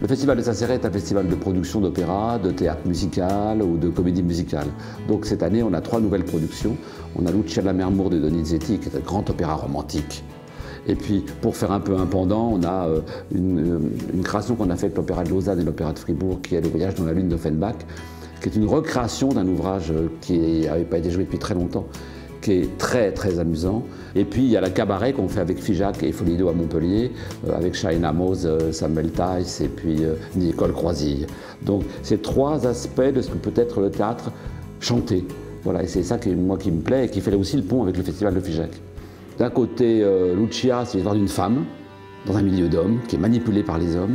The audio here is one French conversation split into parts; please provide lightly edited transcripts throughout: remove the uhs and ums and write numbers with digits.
Le festival de Saint-Céré est un festival de production d'opéra, de théâtre musical ou de comédie musicale. Donc cette année, on a 3 nouvelles productions. On a Lucia de la mer Mour de Donizetti, qui est un grand opéra romantique. Et puis, pour faire un peu un pendant, on a une création qu'on a faite avec l'Opéra de Lausanne et l'Opéra de Fribourg, qui est Le Voyage dans la lune d'Offenbach, qui est une recréation d'un ouvrage qui n'avait pas été joué depuis très longtemps, qui est très très amusant. Et puis il y a la cabaret qu'on fait avec Figeac et Folido à Montpellier, avec Shaina Mose, Samuel Theiss et puis Nicole Croisille. Donc c'est 3 aspects de ce que peut être le théâtre chanté. Voilà, et c'est ça qui me plaît et qui fait aussi le pont avec le festival de Figeac. D'un côté, Lucia, c'est l'histoire d'une femme dans un milieu d'hommes, qui est manipulée par les hommes.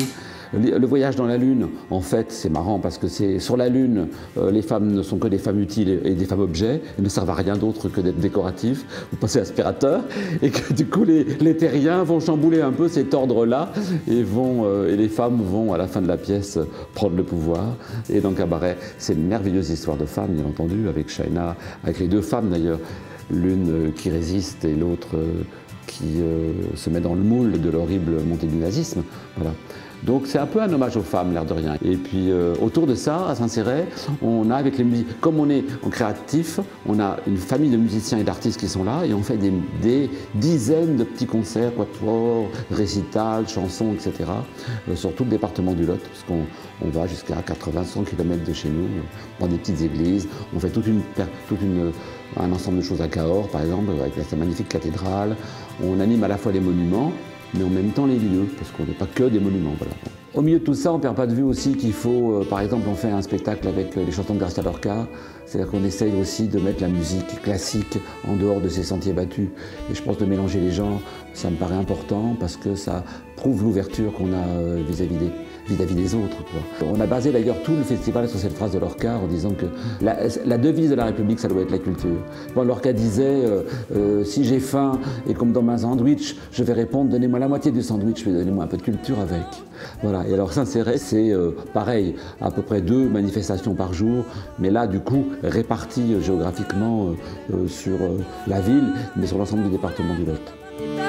Le voyage dans la Lune, en fait, c'est marrant parce que sur la Lune, les femmes ne sont que des femmes utiles et des femmes objets, elles ne servent à rien d'autre que d'être décoratifs ou passer aspirateur, et que du coup les terriens vont chambouler un peu cet ordre-là et les femmes vont à la fin de la pièce prendre le pouvoir. Et dans Cabaret, c'est une merveilleuse histoire de femmes, bien entendu, avec Shaina, avec les 2 femmes d'ailleurs, l'une qui résiste et l'autre qui se met dans le moule de l'horrible montée du nazisme. Voilà. Donc c'est un peu un hommage aux femmes, l'air de rien. Et puis autour de ça, à Saint-Céré, on a avec les musiciens, comme on est en créatif, on a une famille de musiciens et d'artistes qui sont là et on fait des dizaines de petits concerts, quatuors, récitals, chansons, etc. Sur tout le département du Lot, parce qu'on va jusqu'à 80-100 km de chez nous, dans des petites églises. On fait un ensemble de choses à Cahors, par exemple, avec sa magnifique cathédrale. On anime à la fois les monuments, mais en même temps les lieux, parce qu'on n'est pas que des monuments. Voilà. Au milieu de tout ça, on ne perd pas de vue aussi qu'il faut, par exemple, on fait un spectacle avec les chansons de Garcia Lorca, c'est-à-dire qu'on essaye aussi de mettre la musique classique en dehors de ces sentiers battus. Et je pense de mélanger les genres, ça me paraît important parce que ça prouve l'ouverture qu'on a vis-à-vis des autres, quoi. On a basé d'ailleurs tout le festival sur cette phrase de Lorca en disant que la devise de la République, ça doit être la culture. Bon, Lorca disait si j'ai faim et qu'on me donne un sandwich, je vais répondre donnez-moi la moitié du sandwich, mais donnez-moi un peu de culture avec. Voilà. Et alors Saint-Céré, c'est pareil, à peu près 2 manifestations par jour, mais là du coup réparties géographiquement sur la ville, mais sur l'ensemble du département du Lot.